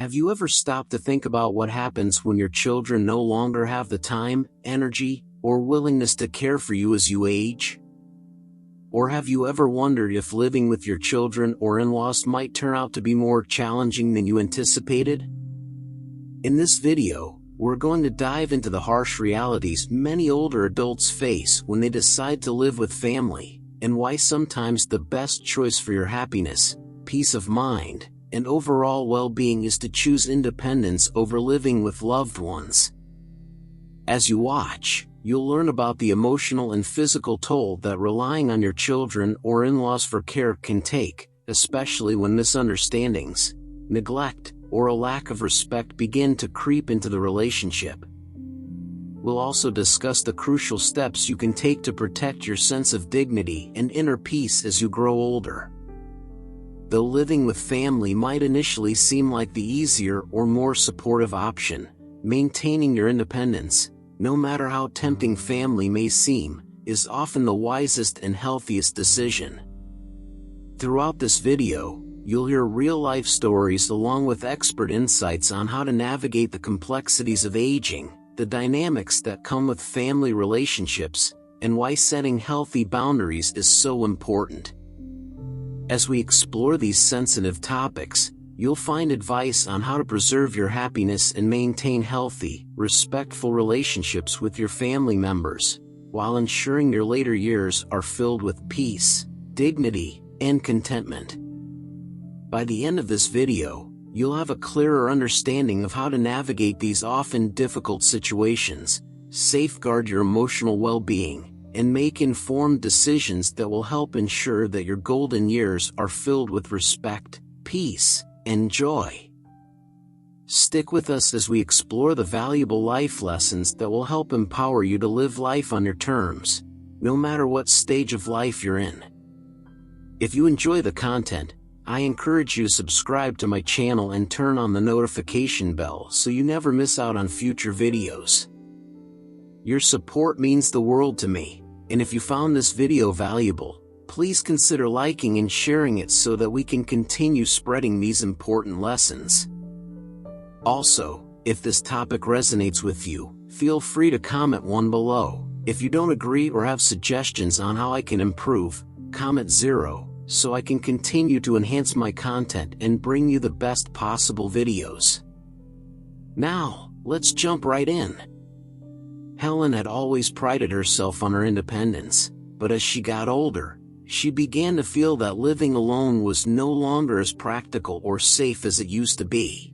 Have you ever stopped to think about what happens when your children no longer have the time, energy, or willingness to care for you as you age? Or have you ever wondered if living with your children or in-laws might turn out to be more challenging than you anticipated? In this video, we're going to dive into the harsh realities many older adults face when they decide to live with family, and why sometimes the best choice for your happiness, peace of mind, and overall well-being is to choose independence over living with loved ones. As you watch, you'll learn about the emotional and physical toll that relying on your children or in-laws for care can take, especially when misunderstandings, neglect, or a lack of respect begin to creep into the relationship. We'll also discuss the crucial steps you can take to protect your sense of dignity and inner peace as you grow older. Though living with family might initially seem like the easier or more supportive option, maintaining your independence, no matter how tempting family may seem, is often the wisest and healthiest decision. Throughout this video, you'll hear real-life stories along with expert insights on how to navigate the complexities of aging, the dynamics that come with family relationships, and why setting healthy boundaries is so important. As we explore these sensitive topics, you'll find advice on how to preserve your happiness and maintain healthy, respectful relationships with your family members, while ensuring your later years are filled with peace, dignity, and contentment. By the end of this video, you'll have a clearer understanding of how to navigate these often difficult situations, safeguard your emotional well-being, and make informed decisions that will help ensure that your golden years are filled with respect, peace, and joy. Stick with us as we explore the valuable life lessons that will help empower you to live life on your terms, no matter what stage of life you're in. If you enjoy the content, I encourage you to subscribe to my channel and turn on the notification bell so you never miss out on future videos. Your support means the world to me, and if you found this video valuable, please consider liking and sharing it so that we can continue spreading these important lessons. Also, if this topic resonates with you, feel free to comment one below. If you don't agree or have suggestions on how I can improve, comment 0, so I can continue to enhance my content and bring you the best possible videos. Now, let's jump right in. Helen had always prided herself on her independence, but as she got older, she began to feel that living alone was no longer as practical or safe as it used to be.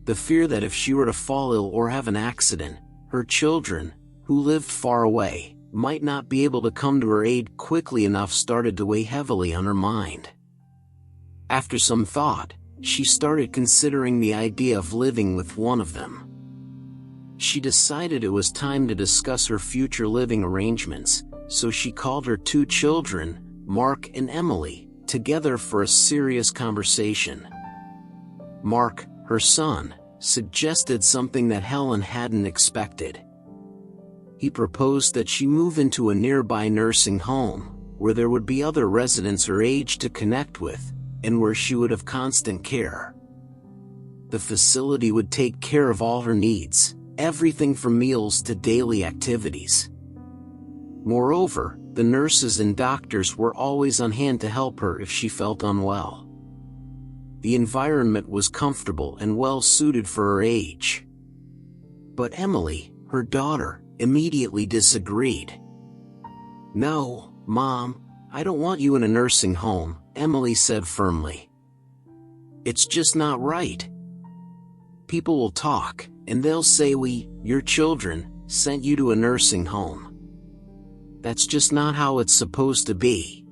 The fear that if she were to fall ill or have an accident, her children, who lived far away, might not be able to come to her aid quickly enough started to weigh heavily on her mind. After some thought, she started considering the idea of living with one of them. She decided it was time to discuss her future living arrangements, so she called her 2 children, Mark and Emily, together for a serious conversation. Mark, her son, suggested something that Helen hadn't expected. He proposed that she move into a nearby nursing home, where there would be other residents her age to connect with, and where she would have constant care. The facility would take care of all her needs, everything from meals to daily activities. Moreover, the nurses and doctors were always on hand to help her if she felt unwell. The environment was comfortable and well suited for her age. But Emily, her daughter, immediately disagreed. "No, Mom, I don't want you in a nursing home," Emily said firmly. "It's just not right. People will talk, and they'll say your children, sent you to a nursing home. That's just not how it's supposed to be."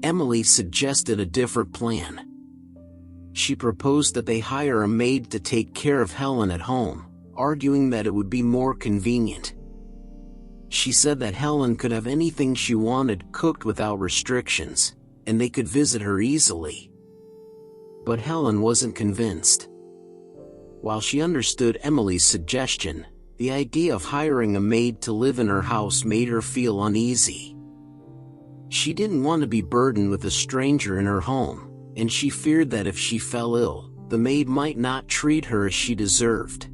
Emily suggested a different plan. She proposed that they hire a maid to take care of Helen at home, arguing that it would be more convenient. She said that Helen could have anything she wanted cooked without restrictions, and they could visit her easily. But Helen wasn't convinced. While she understood Emily's suggestion, the idea of hiring a maid to live in her house made her feel uneasy. She didn't want to be burdened with a stranger in her home, and she feared that if she fell ill, the maid might not treat her as she deserved.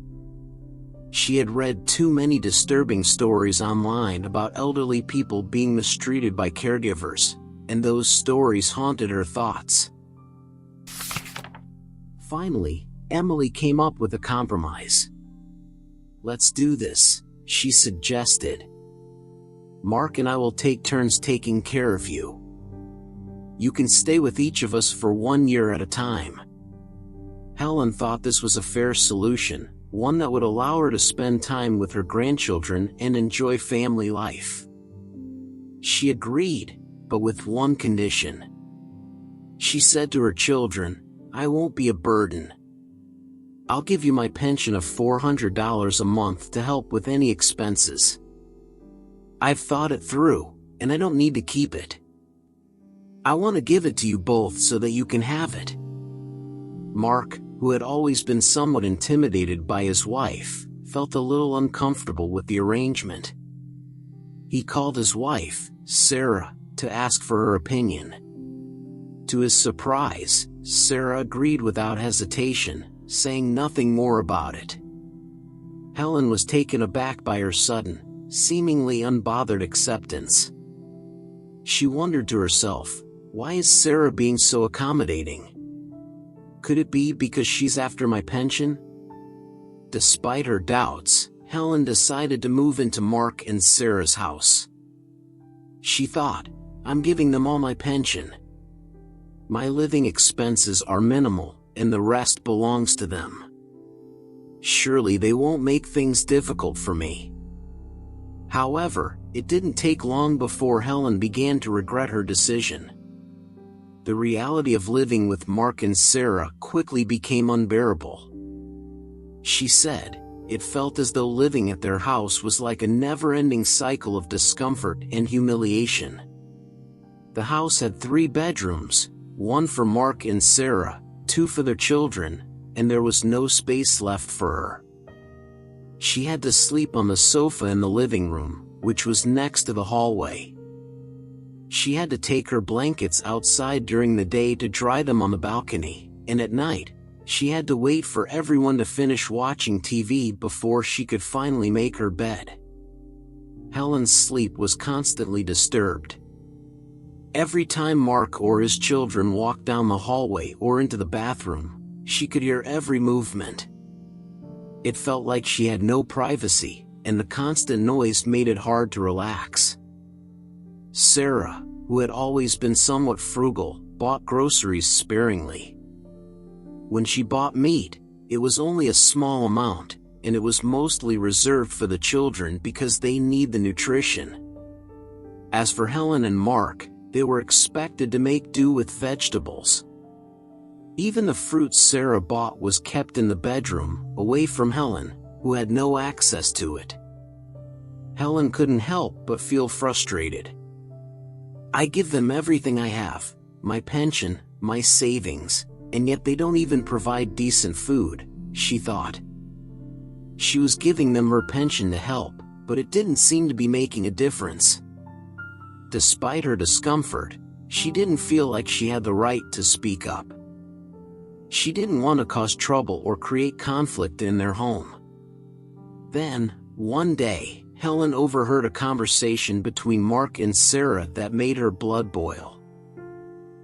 She had read too many disturbing stories online about elderly people being mistreated by caregivers, and those stories haunted her thoughts. Finally, Emily came up with a compromise. "Let's do this," she suggested. "Mark and I will take turns taking care of you. You can stay with each of us for 1 year at a time." Helen thought this was a fair solution, one that would allow her to spend time with her grandchildren and enjoy family life. She agreed, but with one condition. She said to her children, "I won't be a burden. I'll give you my pension of $400 a month to help with any expenses. I've thought it through, and I don't need to keep it. I want to give it to you both so that you can have it." Mark, who had always been somewhat intimidated by his wife, felt a little uncomfortable with the arrangement. He called his wife, Sarah, to ask for her opinion. To his surprise, Sarah agreed without hesitation, saying nothing more about it. Helen was taken aback by her sudden, seemingly unbothered acceptance. She wondered to herself, why is Sarah being so accommodating? Could it be because she's after my pension? Despite her doubts, Helen decided to move into Mark and Sarah's house. She thought, "I'm giving them all my pension. My living expenses are minimal, and the rest belongs to them. Surely they won't make things difficult for me." However, it didn't take long before Helen began to regret her decision. The reality of living with Mark and Sarah quickly became unbearable. She said, it felt as though living at their house was like a never-ending cycle of discomfort and humiliation. The house had 3 bedrooms, 1 for Mark and Sarah, 2 for their children, and there was no space left for her. She had to sleep on the sofa in the living room, which was next to the hallway. She had to take her blankets outside during the day to dry them on the balcony, and at night, she had to wait for everyone to finish watching TV before she could finally make her bed. Helen's sleep was constantly disturbed. Every time Mark or his children walked down the hallway or into the bathroom, she could hear every movement. It felt like she had no privacy, and the constant noise made it hard to relax. Sarah, who had always been somewhat frugal, bought groceries sparingly. When she bought meat, it was only a small amount, and it was mostly reserved for the children because they need the nutrition. As for Helen and Mark, they were expected to make do with vegetables. Even the fruit Sarah bought was kept in the bedroom, away from Helen, who had no access to it. Helen couldn't help but feel frustrated. "I give them everything I have, my pension, my savings, and yet they don't even provide decent food," she thought. She was giving them her pension to help, but it didn't seem to be making a difference. Despite her discomfort, she didn't feel like she had the right to speak up. She didn't want to cause trouble or create conflict in their home. Then, one day, Helen overheard a conversation between Mark and Sarah that made her blood boil.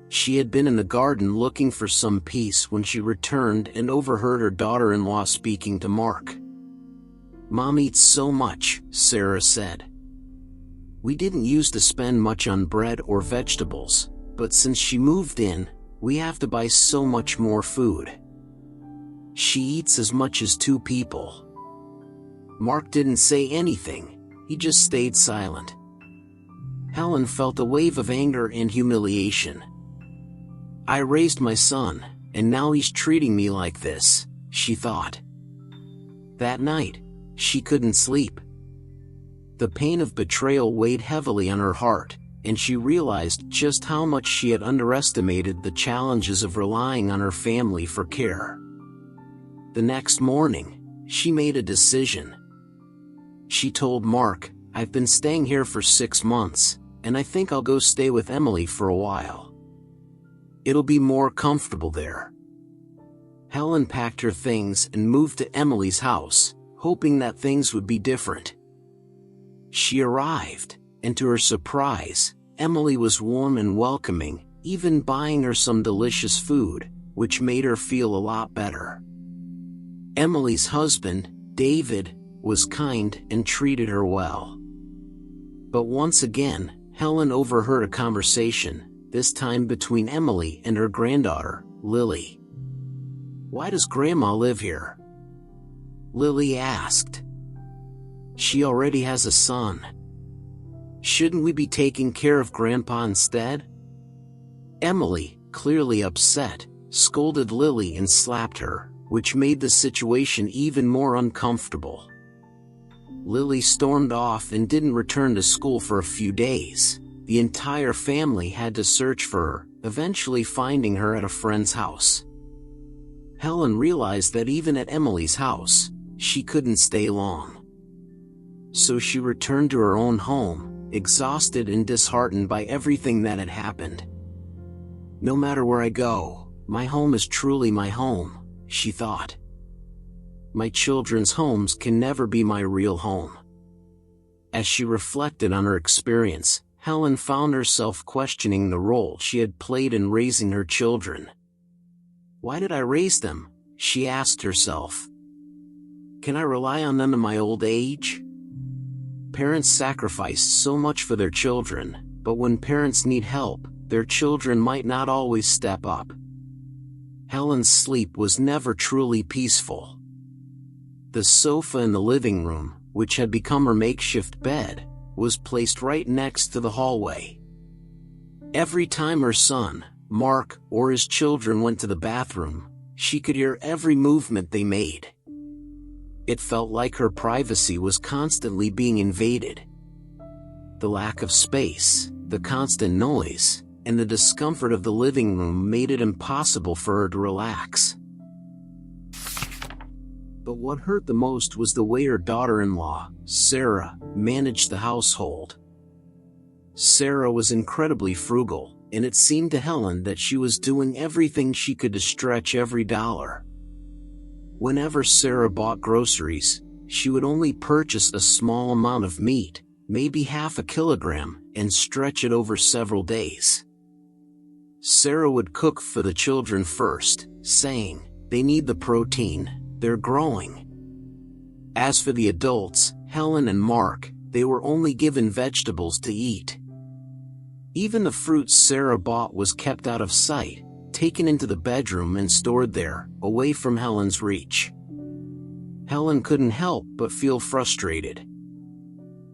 She had been in the garden looking for some peace when she returned and overheard her daughter-in-law speaking to Mark. "Mom eats so much," Sarah said. "We didn't used to spend much on bread or vegetables, but since she moved in, we have to buy so much more food. She eats as much as 2 people." Mark didn't say anything, he just stayed silent. Helen felt a wave of anger and humiliation. "I raised my son, and now he's treating me like this," she thought. That night, she couldn't sleep. The pain of betrayal weighed heavily on her heart, and she realized just how much she had underestimated the challenges of relying on her family for care. The next morning, she made a decision. She told Mark, "I've been staying here for 6 months, and I think I'll go stay with Emily for a while. It'll be more comfortable there." Helen packed her things and moved to Emily's house, hoping that things would be different. She arrived, and to her surprise, Emily was warm and welcoming, even buying her some delicious food, which made her feel a lot better. Emily's husband, David, was kind and treated her well. But once again, Helen overheard a conversation, this time between Emily and her granddaughter, Lily. "Why does Grandma live here?" Lily asked. "She already has a son. Shouldn't we be taking care of Grandpa instead?" Emily, clearly upset, scolded Lily and slapped her, which made the situation even more uncomfortable. Lily stormed off and didn't return to school for a few days. The entire family had to search for her, eventually finding her at a friend's house. Helen realized that even at Emily's house, she couldn't stay long. So she returned to her own home, exhausted and disheartened by everything that had happened. "No matter where I go, my home is truly my home," she thought. "My children's homes can never be my real home." As she reflected on her experience, Helen found herself questioning the role she had played in raising her children. "Why did I raise them?" she asked herself. "Can I rely on them in my old age?" Parents sacrifice so much for their children, but when parents need help, their children might not always step up. Helen's sleep was never truly peaceful. The sofa in the living room, which had become her makeshift bed, was placed right next to the hallway. Every time her son, Mark, or his children went to the bathroom, she could hear every movement they made. It felt like her privacy was constantly being invaded. The lack of space, the constant noise, and the discomfort of the living room made it impossible for her to relax. But what hurt the most was the way her daughter-in-law, Sarah, managed the household. Sarah was incredibly frugal, and it seemed to Helen that she was doing everything she could to stretch every dollar. Whenever Sarah bought groceries, she would only purchase a small amount of meat, maybe half a kilogram, and stretch it over several days. Sarah would cook for the children first, saying, "They need the protein. They're growing." As for the adults, Helen and Mark, they were only given vegetables to eat. Even the fruit Sarah bought was kept out of sight, taken into the bedroom and stored there, away from Helen's reach. Helen couldn't help but feel frustrated.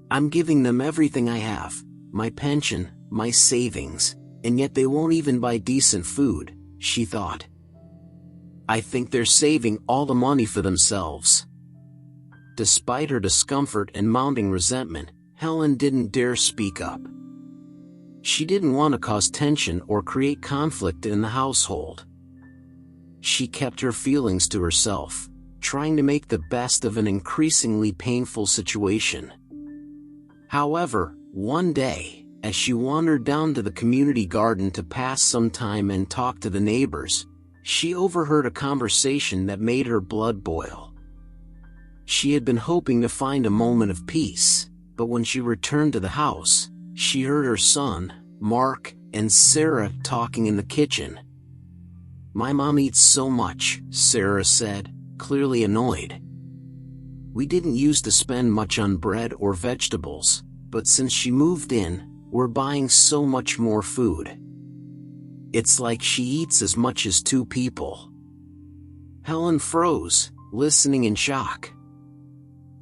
"I'm giving them everything I have, my pension, my savings, and yet they won't even buy decent food," she thought. "I think they're saving all the money for themselves." Despite her discomfort and mounting resentment, Helen didn't dare speak up. She didn't want to cause tension or create conflict in the household. She kept her feelings to herself, trying to make the best of an increasingly painful situation. However, one day, as she wandered down to the community garden to pass some time and talk to the neighbors, she overheard a conversation that made her blood boil. She had been hoping to find a moment of peace, but when she returned to the house, she heard her son, Mark, and Sarah talking in the kitchen. "My mom eats so much," Sarah said, clearly annoyed. "We didn't used to spend much on bread or vegetables, but since she moved in, we're buying so much more food. It's like she eats as much as two people." Helen froze, listening in shock.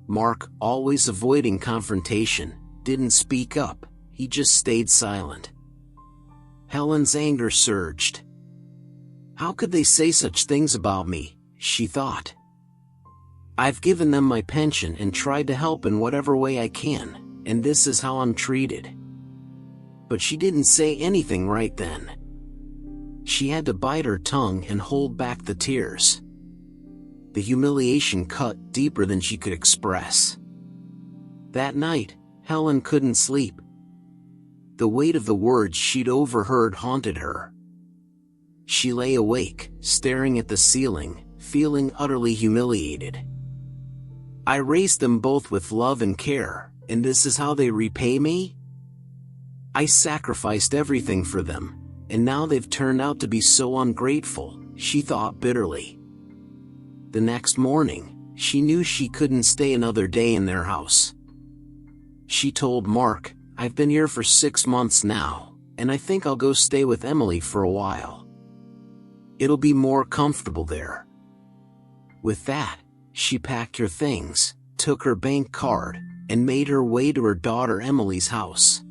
Mark, always avoiding confrontation, didn't speak up, he just stayed silent. Helen's anger surged. "How could they say such things about me?" she thought. "I've given them my pension and tried to help in whatever way I can, and this is how I'm treated." But she didn't say anything right then. She had to bite her tongue and hold back the tears. The humiliation cut deeper than she could express. That night, Helen couldn't sleep. The weight of the words she'd overheard haunted her. She lay awake, staring at the ceiling, feeling utterly humiliated. I raised them both with love and care, and this is how they repay me? I sacrificed everything for them, and now they've turned out to be so ungrateful, she thought bitterly. The next morning, she knew she couldn't stay another day in their house. She told Mark, "I've been here for 6 months now, and I think I'll go stay with Emily for a while. It'll be more comfortable there." With that, she packed her things, took her bank card, and made her way to her daughter Emily's house.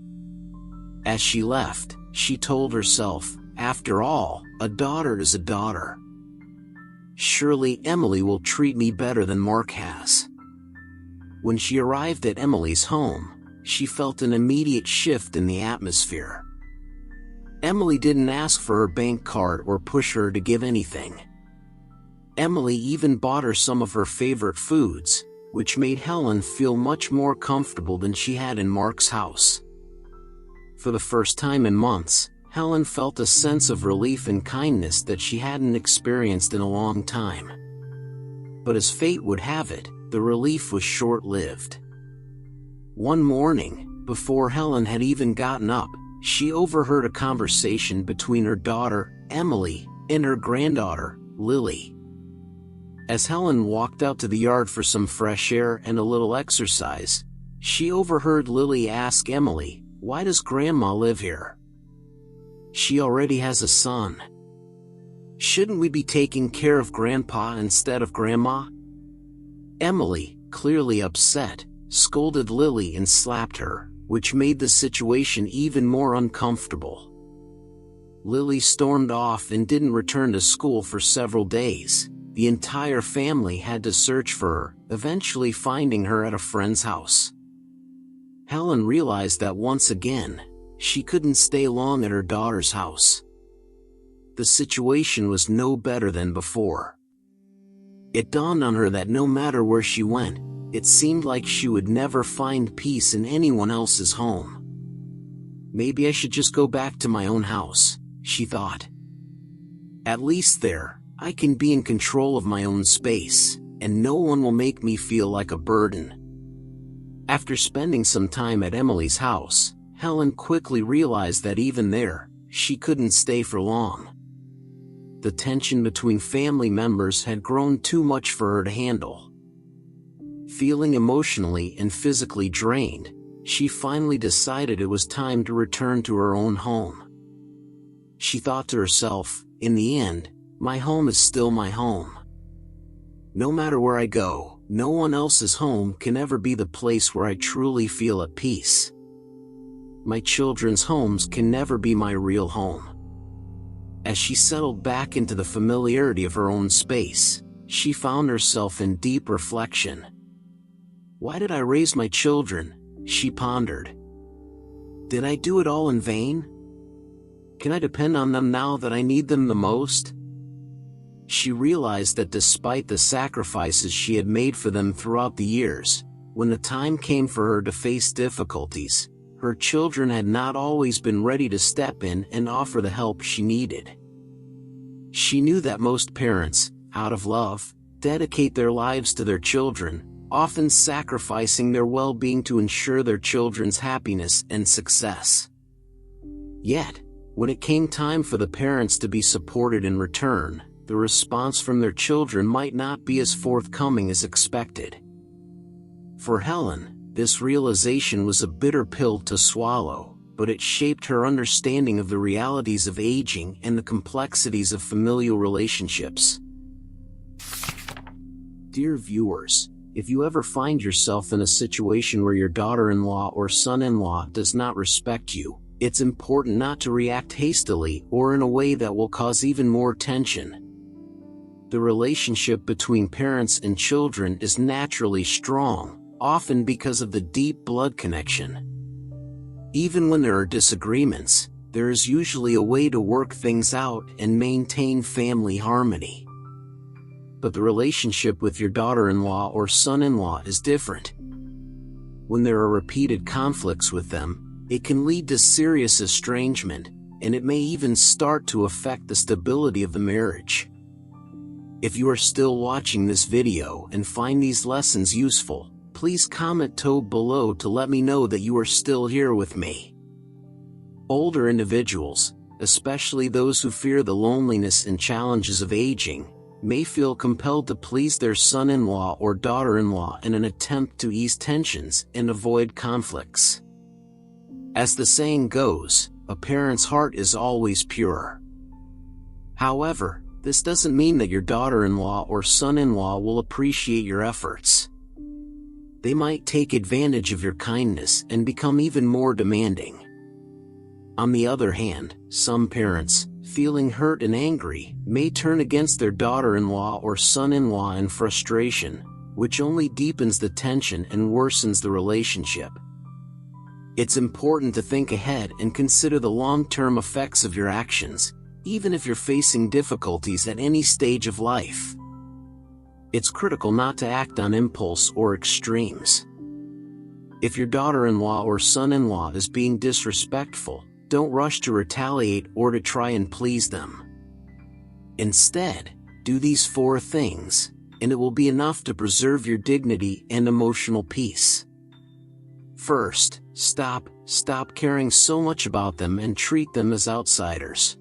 As she left, she told herself, after all, a daughter is a daughter. Surely Emily will treat me better than Mark has. When she arrived at Emily's home, she felt an immediate shift in the atmosphere. Emily didn't ask for her bank card or push her to give anything. Emily even bought her some of her favorite foods, which made Helen feel much more comfortable than she had in Mark's house. For the first time in months, Helen felt a sense of relief and kindness that she hadn't experienced in a long time. But as fate would have it, the relief was short-lived. One morning, before Helen had even gotten up, she overheard a conversation between her daughter, Emily, and her granddaughter, Lily. As Helen walked out to the yard for some fresh air and a little exercise, she overheard Lily ask Emily, "Why does Grandma live here? She already has a son. Shouldn't we be taking care of Grandpa instead of Grandma?" Emily, clearly upset, scolded Lily and slapped her, which made the situation even more uncomfortable. Lily stormed off and didn't return to school for several days. The entire family had to search for her, eventually finding her at a friend's house. Helen realized that once again, she couldn't stay long at her daughter's house. The situation was no better than before. It dawned on her that no matter where she went, it seemed like she would never find peace in anyone else's home. Maybe I should just go back to my own house, she thought. At least there, I can be in control of my own space, and no one will make me feel like a burden. After spending some time at Emily's house, Helen quickly realized that even there, she couldn't stay for long. The tension between family members had grown too much for her to handle. Feeling emotionally and physically drained, she finally decided it was time to return to her own home. She thought to herself, in the end, my home is still my home. No matter where I go, no one else's home can ever be the place where I truly feel at peace. My children's homes can never be my real home. As she settled back into the familiarity of her own space, she found herself in deep reflection. Why did I raise my children? She pondered. Did I do it all in vain? Can I depend on them now that I need them the most? She realized that despite the sacrifices she had made for them throughout the years, when the time came for her to face difficulties, her children had not always been ready to step in and offer the help she needed. She knew that most parents, out of love, dedicate their lives to their children, often sacrificing their well-being to ensure their children's happiness and success. Yet, when it came time for the parents to be supported in return, the response from their children might not be as forthcoming as expected. For Helen, this realization was a bitter pill to swallow, but it shaped her understanding of the realities of aging and the complexities of familial relationships. Dear viewers, if you ever find yourself in a situation where your daughter-in-law or son-in-law does not respect you, it's important not to react hastily or in a way that will cause even more tension. The relationship between parents and children is naturally strong, often because of the deep blood connection. Even when there are disagreements, there is usually a way to work things out and maintain family harmony. But the relationship with your daughter-in-law or son-in-law is different. When there are repeated conflicts with them, it can lead to serious estrangement, and it may even start to affect the stability of the marriage. If you are still watching this video and find these lessons useful, please comment below to let me know that you are still here with me. Older individuals, especially those who fear the loneliness and challenges of aging, may feel compelled to please their son-in-law or daughter-in-law in an attempt to ease tensions and avoid conflicts. As the saying goes, a parent's heart is always pure. However, this doesn't mean that your daughter-in-law or son-in-law will appreciate your efforts. They might take advantage of your kindness and become even more demanding. On the other hand, some parents, feeling hurt and angry, may turn against their daughter-in-law or son-in-law in frustration, which only deepens the tension and worsens the relationship. It's important to think ahead and consider the long-term effects of your actions, even if you're facing difficulties at any stage of life. It's critical not to act on impulse or extremes. If your daughter-in-law or son-in-law is being disrespectful, don't rush to retaliate or to try and please them. Instead, do these 4 things, and it will be enough to preserve your dignity and emotional peace. First, stop caring so much about them and treat them as outsiders.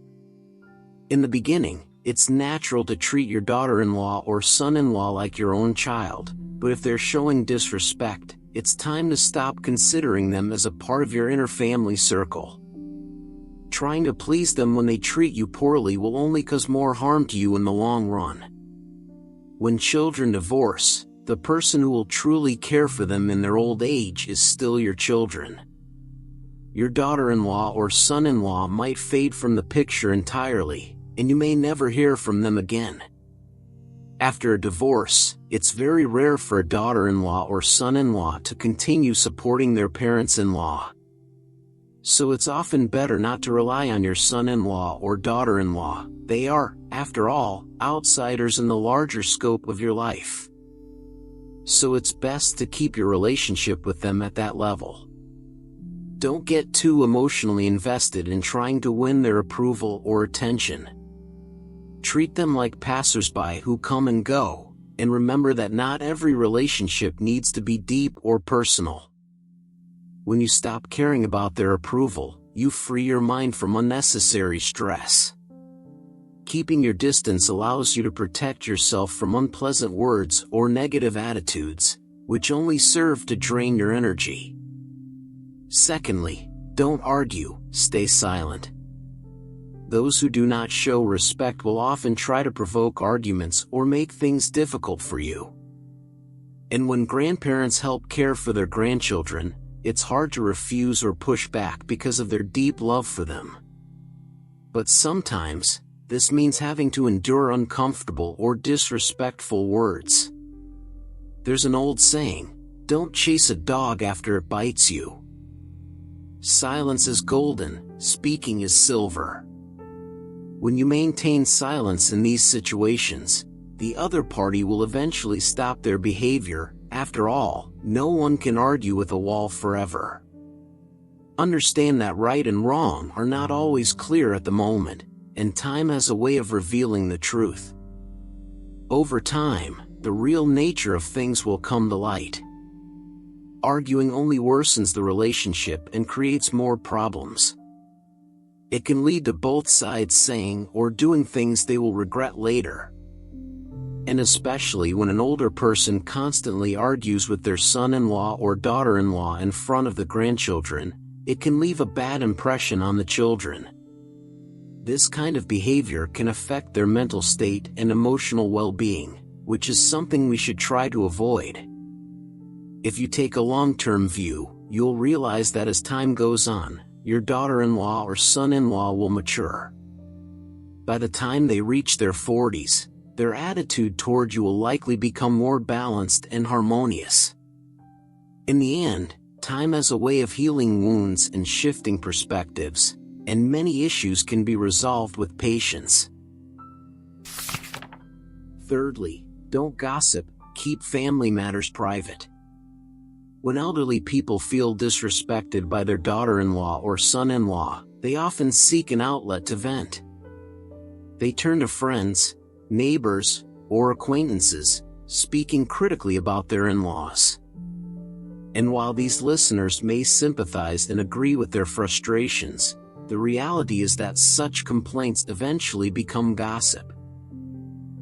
In the beginning, it's natural to treat your daughter-in-law or son-in-law like your own child, but if they're showing disrespect, it's time to stop considering them as a part of your inner family circle. Trying to please them when they treat you poorly will only cause more harm to you in the long run. When children divorce, the person who will truly care for them in their old age is still your children. Your daughter-in-law or son-in-law might fade from the picture entirely, and you may never hear from them again. After a divorce, it's very rare for a daughter-in-law or son-in-law to continue supporting their parents-in-law. So it's often better not to rely on your son-in-law or daughter-in-law. They are, after all, outsiders in the larger scope of your life. So it's best to keep your relationship with them at that level. Don't get too emotionally invested in trying to win their approval or attention. Treat them like passers-by who come and go, and remember that not every relationship needs to be deep or personal. When you stop caring about their approval, you free your mind from unnecessary stress. Keeping your distance allows you to protect yourself from unpleasant words or negative attitudes, which only serve to drain your energy. Secondly, don't argue, stay silent. Those who do not show respect will often try to provoke arguments or make things difficult for you. And when grandparents help care for their grandchildren, it's hard to refuse or push back because of their deep love for them. But sometimes, this means having to endure uncomfortable or disrespectful words. There's an old saying, don't chase a dog after it bites you. Silence is golden, speaking is silver. When you maintain silence in these situations, the other party will eventually stop their behavior. After all, no one can argue with a wall forever. Understand that right and wrong are not always clear at the moment, and time has a way of revealing the truth. Over time, the real nature of things will come to light. Arguing only worsens the relationship and creates more problems. It can lead to both sides saying or doing things they will regret later. And especially when an older person constantly argues with their son-in-law or daughter-in-law in front of the grandchildren, it can leave a bad impression on the children. This kind of behavior can affect their mental state and emotional well-being, which is something we should try to avoid. If you take a long-term view, you'll realize that as time goes on, your daughter-in-law or son-in-law will mature. By the time they reach their 40s, their attitude toward you will likely become more balanced and harmonious. In the end, time has a way of healing wounds and shifting perspectives, and many issues can be resolved with patience. Thirdly, don't gossip, keep family matters private. When elderly people feel disrespected by their daughter-in-law or son-in-law, they often seek an outlet to vent. They turn to friends, neighbors, or acquaintances, speaking critically about their in-laws. And while these listeners may sympathize and agree with their frustrations, the reality is that such complaints eventually become gossip.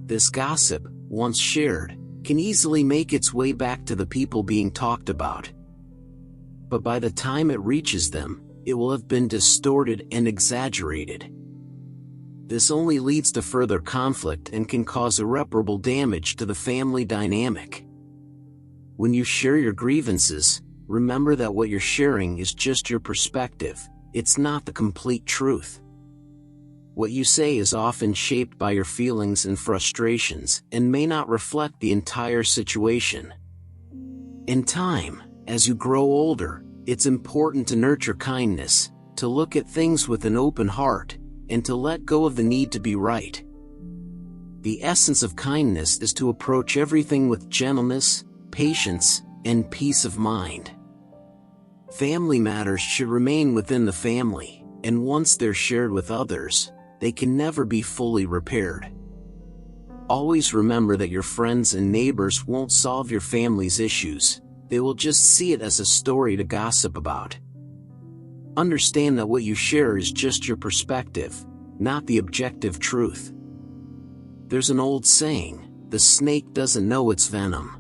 This gossip, once shared, can easily make its way back to the people being talked about. But by the time it reaches them, it will have been distorted and exaggerated. This only leads to further conflict and can cause irreparable damage to the family dynamic. When you share your grievances, remember that what you're sharing is just your perspective, it's not the complete truth. What you say is often shaped by your feelings and frustrations and may not reflect the entire situation. In time, as you grow older, it's important to nurture kindness, to look at things with an open heart, and to let go of the need to be right. The essence of kindness is to approach everything with gentleness, patience, and peace of mind. Family matters should remain within the family, and once they're shared with others, they can never be fully repaired. Always remember that your friends and neighbors won't solve your family's issues, they will just see it as a story to gossip about. Understand that what you share is just your perspective, not the objective truth. There's an old saying, the snake doesn't know its venom.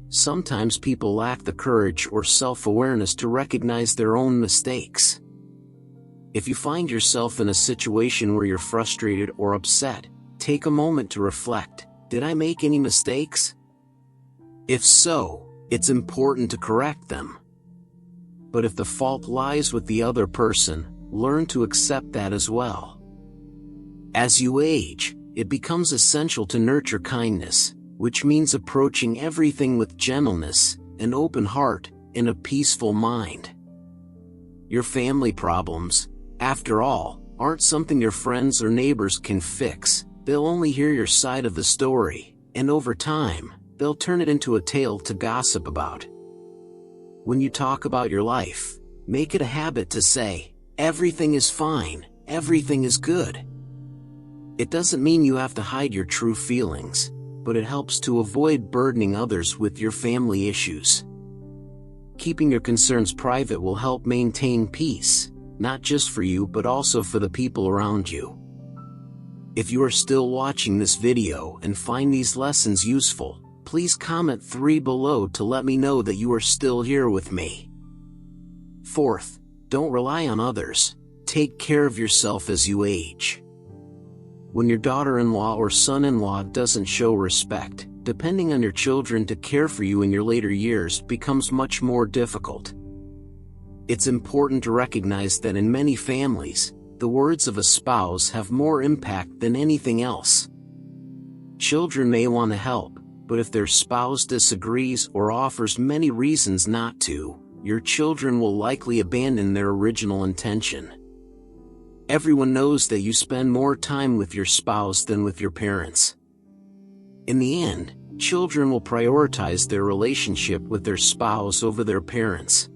Sometimes people lack the courage or self-awareness to recognize their own mistakes. If you find yourself in a situation where you're frustrated or upset, take a moment to reflect, did I make any mistakes? If so, it's important to correct them. But if the fault lies with the other person, learn to accept that as well. As you age, it becomes essential to nurture kindness, which means approaching everything with gentleness, an open heart, and a peaceful mind. Your family problems, after all, aren't something your friends or neighbors can fix. They'll only hear your side of the story, and over time, they'll turn it into a tale to gossip about. When you talk about your life, make it a habit to say, everything is fine, everything is good. It doesn't mean you have to hide your true feelings, but it helps to avoid burdening others with your family issues. Keeping your concerns private will help maintain peace, not just for you but also for the people around you. If you are still watching this video and find these lessons useful, please comment 3 below to let me know that you are still here with me. Fourth, don't rely on others. Take care of yourself as you age. When your daughter-in-law or son-in-law doesn't show respect, depending on your children to care for you in your later years becomes much more difficult. It's important to recognize that in many families, the words of a spouse have more impact than anything else. Children may want to help, but if their spouse disagrees or offers many reasons not to, your children will likely abandon their original intention. Everyone knows that you spend more time with your spouse than with your parents. In the end, children will prioritize their relationship with their spouse over their parents.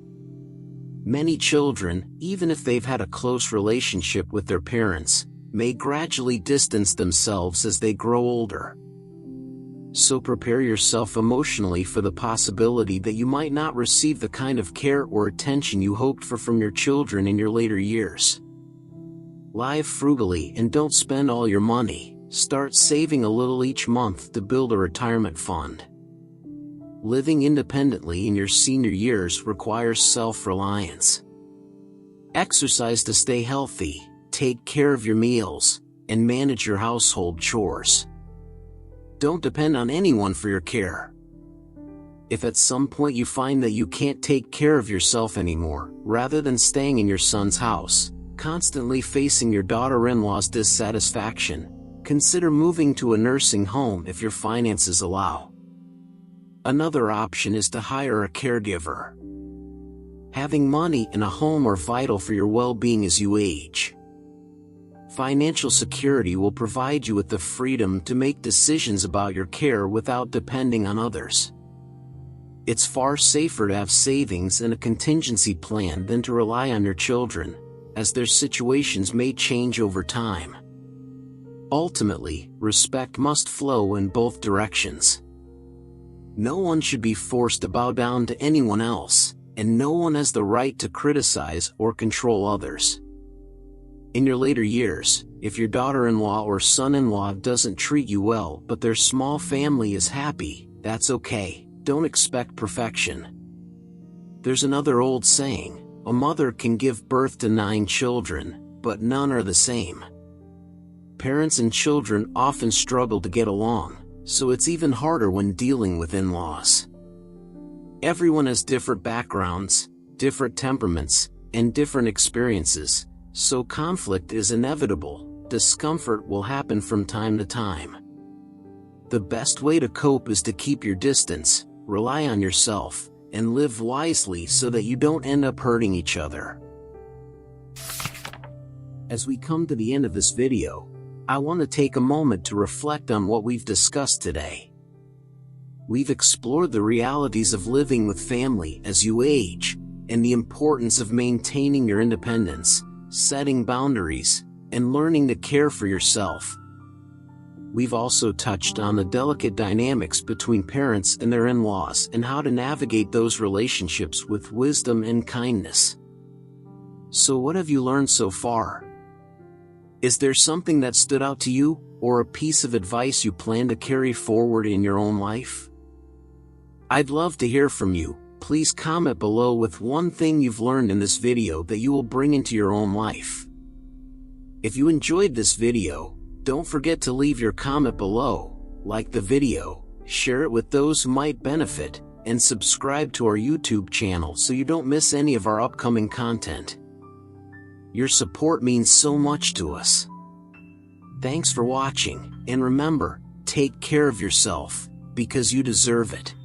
Many children, even if they've had a close relationship with their parents, may gradually distance themselves as they grow older. So prepare yourself emotionally for the possibility that you might not receive the kind of care or attention you hoped for from your children in your later years. Live frugally and don't spend all your money. Start saving a little each month to build a retirement fund. Living independently in your senior years requires self-reliance. Exercise to stay healthy, take care of your meals, and manage your household chores. Don't depend on anyone for your care. If at some point you find that you can't take care of yourself anymore, rather than staying in your son's house, constantly facing your daughter-in-law's dissatisfaction, consider moving to a nursing home if your finances allow. Another option is to hire a caregiver. Having money and a home are vital for your well-being as you age. Financial security will provide you with the freedom to make decisions about your care without depending on others. It's far safer to have savings and a contingency plan than to rely on your children, as their situations may change over time. Ultimately, respect must flow in both directions. No one should be forced to bow down to anyone else, and no one has the right to criticize or control others. In your later years, if your daughter-in-law or son-in-law doesn't treat you well but their small family is happy, that's okay. Don't expect perfection. There's another old saying, a mother can give birth to 9 children, but none are the same. Parents and children often struggle to get along, so it's even harder when dealing with in-laws. Everyone has different backgrounds, different temperaments, and different experiences, so conflict is inevitable. Discomfort will happen from time to time. The best way to cope is to keep your distance, rely on yourself, and live wisely so that you don't end up hurting each other. As we come to the end of this video, I want to take a moment to reflect on what we've discussed today. We've explored the realities of living with family as you age, and the importance of maintaining your independence, setting boundaries, and learning to care for yourself. We've also touched on the delicate dynamics between parents and their in-laws and how to navigate those relationships with wisdom and kindness. So what have you learned so far? Is there something that stood out to you, or a piece of advice you plan to carry forward in your own life? I'd love to hear from you. Please comment below with one thing you've learned in this video that you will bring into your own life. If you enjoyed this video, don't forget to leave your comment below, like the video, share it with those who might benefit, and subscribe to our YouTube channel so you don't miss any of our upcoming content. Your support means so much to us. Thanks for watching, and remember, take care of yourself, because you deserve it.